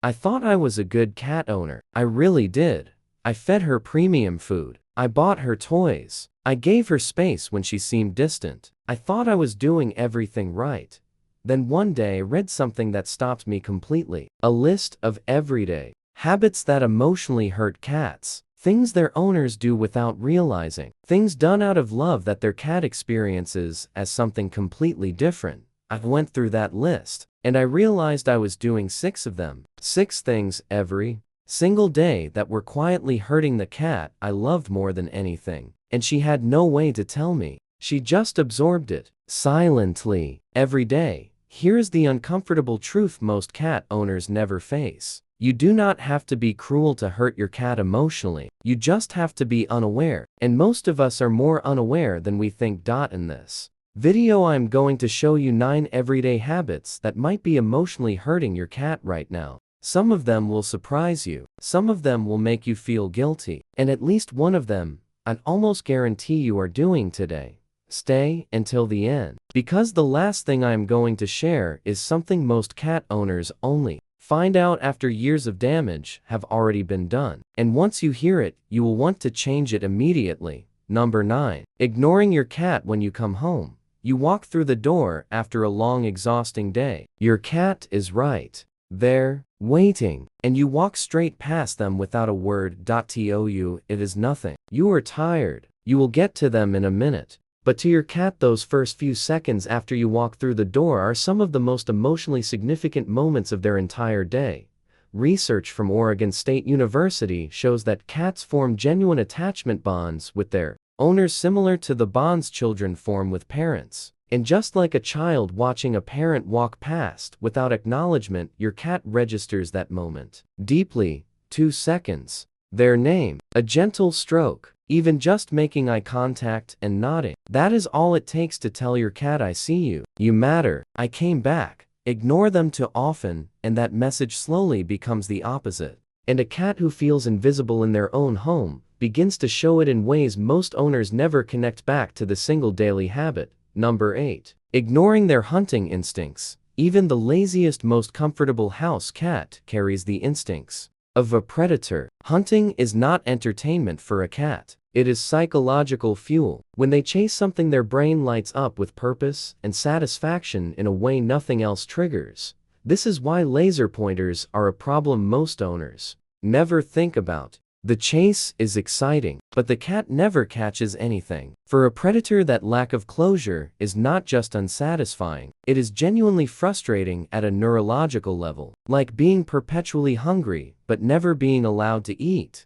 I thought I was a good cat owner. I really did. I fed her premium food. I bought her toys. I gave her space when she seemed distant. I thought I was doing everything right. Then one day I read something that stopped me completely. A list of everyday habits that emotionally hurt cats. Things their owners do without realizing. Things done out of love that their cat experiences as something completely different. I went through that list, and I realized I was doing 6 of them. 6 things every single day that were quietly hurting the cat I loved more than anything. And she had no way to tell me. She just absorbed it, silently, every day. Here's the uncomfortable truth most cat owners never face. You do not have to be cruel to hurt your cat emotionally. You just have to be unaware. And most of us are more unaware than we think. In this video, I'm going to show you 9 everyday habits that might be emotionally hurting your cat right now. Some of them will surprise you. Some of them will make you feel guilty. And at least one of them, I'd almost guarantee you are doing today. Stay until the end, because the last thing I'm going to share is something most cat owners only find out after years of damage have already been done. And once you hear it, you will want to change it immediately. Number 9. Ignoring your cat when you come home. You walk through the door after a long, exhausting day. Your cat is right there, waiting, and you walk straight past them without a word. To it is nothing. You are tired. You will get to them in a minute. But to your cat, those first few seconds after you walk through the door are some of the most emotionally significant moments of their entire day. Research from Oregon State University shows that cats form genuine attachment bonds with their owners similar to the bonds children form with parents. And just like a child watching a parent walk past without acknowledgement, your cat registers that moment deeply. 2 seconds. Their name, a gentle stroke, even just making eye contact and nodding. That is all it takes to tell your cat, I see you. You matter. I came back. Ignore them too often, and that message slowly becomes the opposite. And a cat who feels invisible in their own home begins to show it in ways most owners never connect back to the single daily habit. Number 8. Ignoring their hunting instincts. Even the laziest, most comfortable house cat carries the instincts of a predator. Hunting is not entertainment for a cat. It is psychological fuel. When they chase something, their brain lights up with purpose and satisfaction in a way nothing else triggers. This is why laser pointers are a problem most owners never think about. The chase is exciting, but the cat never catches anything. For a predator, that lack of closure is not just unsatisfying, it is genuinely frustrating at a neurological level, like being perpetually hungry but never being allowed to eat.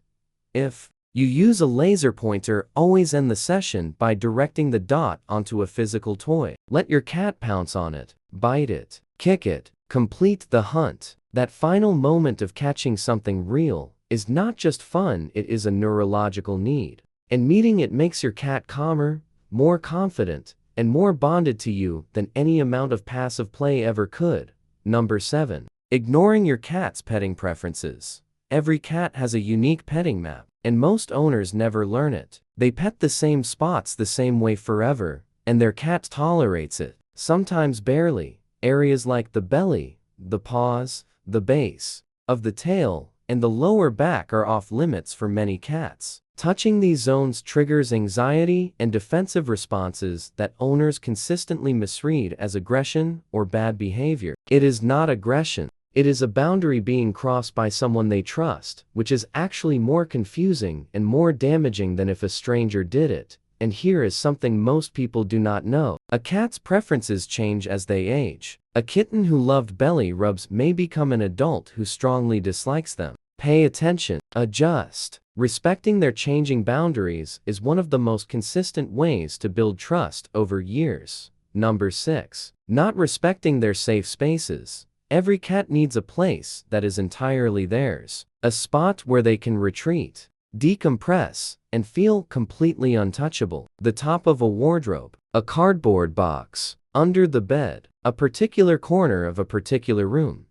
If you use a laser pointer, always end the session by directing the dot onto a physical toy. Let your cat pounce on it, bite it, kick it, complete the hunt. That final moment of catching something real is not just fun, it is a neurological need. And meeting it makes your cat calmer, more confident, and more bonded to you than any amount of passive play ever could. Number 7. Ignoring your cat's petting preferences. Every cat has a unique petting map, and most owners never learn it. They pet the same spots the same way forever, and their cat tolerates it, sometimes barely. Areas like the belly, the paws, the base of the tail, and the lower back are off limits for many cats. Touching these zones triggers anxiety and defensive responses that owners consistently misread as aggression or bad behavior. It is not aggression. It is a boundary being crossed by someone they trust, which is actually more confusing and more damaging than if a stranger did it. And here is something most people do not know. A cat's preferences change as they age. A kitten who loved belly rubs may become an adult who strongly dislikes them. Pay attention. Adjust. Respecting their changing boundaries is one of the most consistent ways to build trust over years. Number 6. Not respecting their safe spaces. Every cat needs a place that is entirely theirs. A spot where they can retreat, decompress, and feel completely untouchable. The top of a wardrobe, a cardboard box, under the bed, a particular corner of a particular room.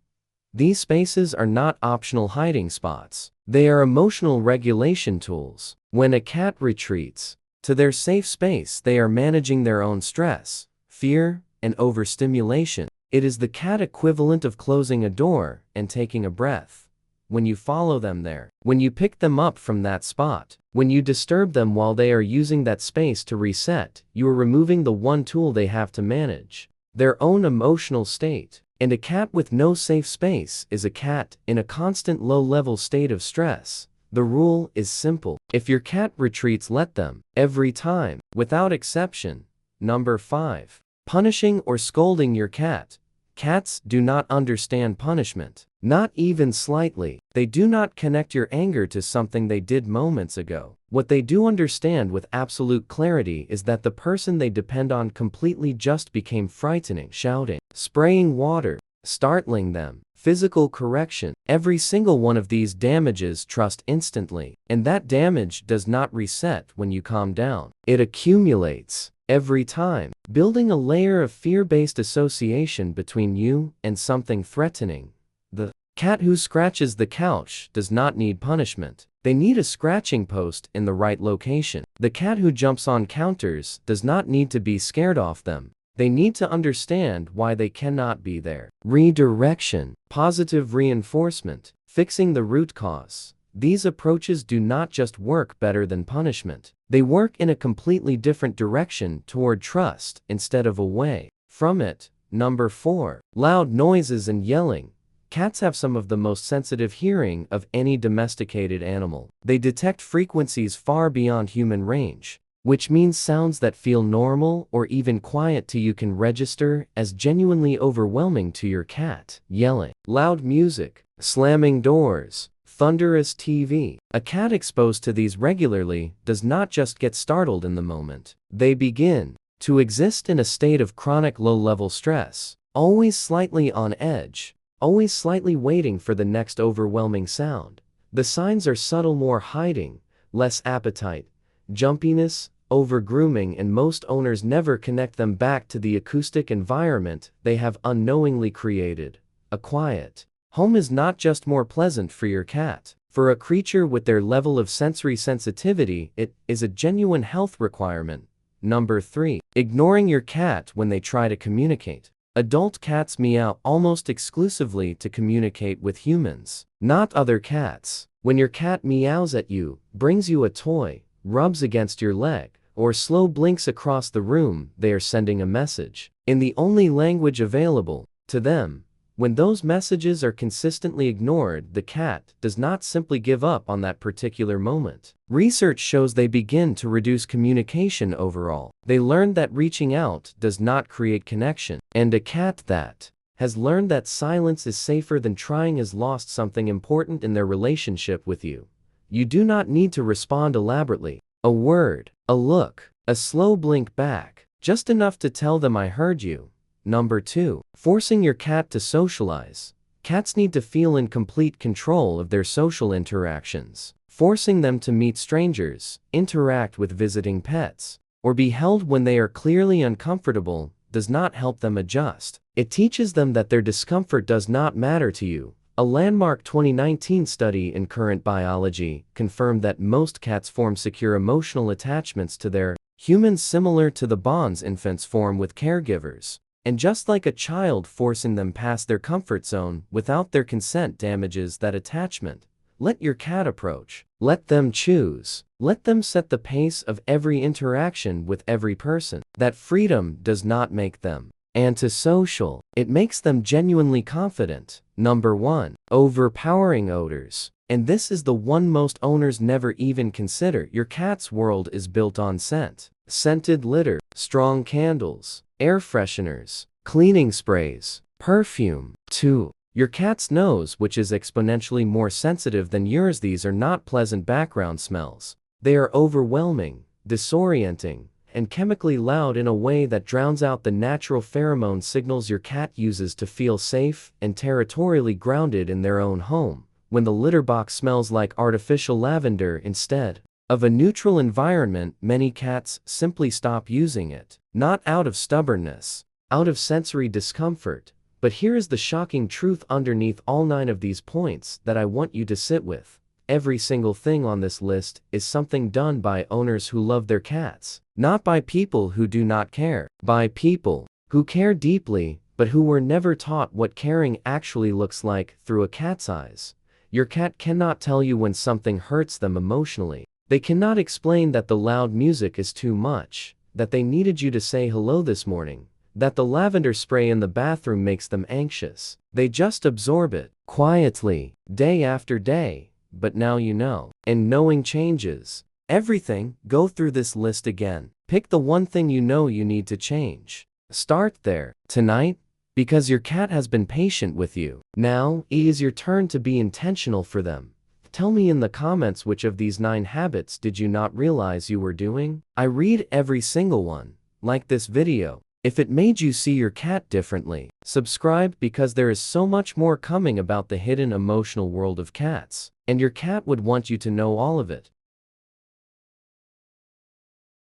These spaces are not optional hiding spots. They are emotional regulation tools. When a cat retreats to their safe space, they are managing their own stress, fear, and overstimulation. It is the cat equivalent of closing a door and taking a breath. When you follow them there, when you pick them up from that spot, when you disturb them while they are using that space to reset, you are removing the one tool they have to manage their own emotional state. And a cat with no safe space is a cat in a constant low-level state of stress. The rule is simple. If your cat retreats, let them. Every time, without exception. Number 5. Punishing or scolding your cat. Cats do not understand punishment. Not even slightly. They do not connect your anger to something they did moments ago. What they do understand with absolute clarity is that the person they depend on completely just became frightening, shouting, spraying water, startling them, physical correction. Every single one of these damages trust instantly, and that damage does not reset when you calm down. It accumulates every time, building a layer of fear-based association between you and something threatening. The cat who scratches the couch does not need punishment. They need a scratching post in the right location. The cat who jumps on counters does not need to be scared off them. They need to understand why they cannot be there. Redirection, positive reinforcement, fixing the root cause. These approaches do not just work better than punishment. They work in a completely different direction toward trust instead of away from it. Number 4. Loud noises and yelling. Cats have some of the most sensitive hearing of any domesticated animal. They detect frequencies far beyond human range, which means sounds that feel normal or even quiet to you can register as genuinely overwhelming to your cat. Yelling, loud music, slamming doors, thunderous TV. A cat exposed to these regularly does not just get startled in the moment. They begin to exist in a state of chronic low-level stress, always slightly on edge, always slightly waiting for the next overwhelming sound. The signs are subtle: more hiding, less appetite, jumpiness, over-grooming, and most owners never connect them back to the acoustic environment they have unknowingly created. A quiet home is not just more pleasant for your cat. For a creature with their level of sensory sensitivity, it is a genuine health requirement. Number 3. Ignoring your cat when they try to communicate. Adult cats meow almost exclusively to communicate with humans, not other cats. When your cat meows at you, brings you a toy, rubs against your leg, or slow blinks across the room, they are sending a message in the only language available to them. When those messages are consistently ignored, the cat does not simply give up on that particular moment. Research shows they begin to reduce communication overall. They learn that reaching out does not create connection, and a cat that has learned that silence is safer than trying has lost something important in their relationship with you. You do not need to respond elaborately. A word, a look, a slow blink back, just enough to tell them I heard you. Number 2. Forcing your cat to socialize. Cats need to feel in complete control of their social interactions. Forcing them to meet strangers, interact with visiting pets, or be held when they are clearly uncomfortable does not help them adjust. It teaches them that their discomfort does not matter to you. A landmark 2019 study in Current Biology confirmed that most cats form secure emotional attachments to their humans similar to the bonds infants form with caregivers. And just like a child, forcing them past their comfort zone without their consent damages that attachment. Let your cat approach. Let them choose. Let them set the pace of every interaction with every person. That freedom does not make them antisocial. It makes them genuinely confident. Number 1. Overpowering odors. And this is the one most owners never even consider. Your cat's world is built on scent. Scented litter, strong candles, air fresheners, cleaning sprays, perfume. 2. Your cat's nose, which is exponentially more sensitive than yours. These are not pleasant background smells. They are overwhelming, disorienting, and chemically loud in a way that drowns out the natural pheromone signals your cat uses to feel safe and territorially grounded in their own home. When the litter box smells like artificial lavender instead of a neutral environment, many cats simply stop using it. Not out of stubbornness, out of sensory discomfort. But here is the shocking truth underneath all 9 of these points that I want you to sit with. Every single thing on this list is something done by owners who love their cats, not by people who do not care, by people who care deeply but who were never taught what caring actually looks like through a cat's eyes. Your cat cannot tell you when something hurts them emotionally. They cannot explain that the loud music is too much, that they needed you to say hello this morning, that the lavender spray in the bathroom makes them anxious. They just absorb it, quietly, day after day. But now you know. And knowing changes everything. Go through this list again. Pick the one thing you know you need to change. Start there, tonight, because your cat has been patient with you. Now, it is your turn to be intentional for them. Tell me in the comments which of these 9 habits did you not realize you were doing? I read every single one. Like this video if it made you see your cat differently. Subscribe because there is so much more coming about the hidden emotional world of cats, and your cat would want you to know all of it.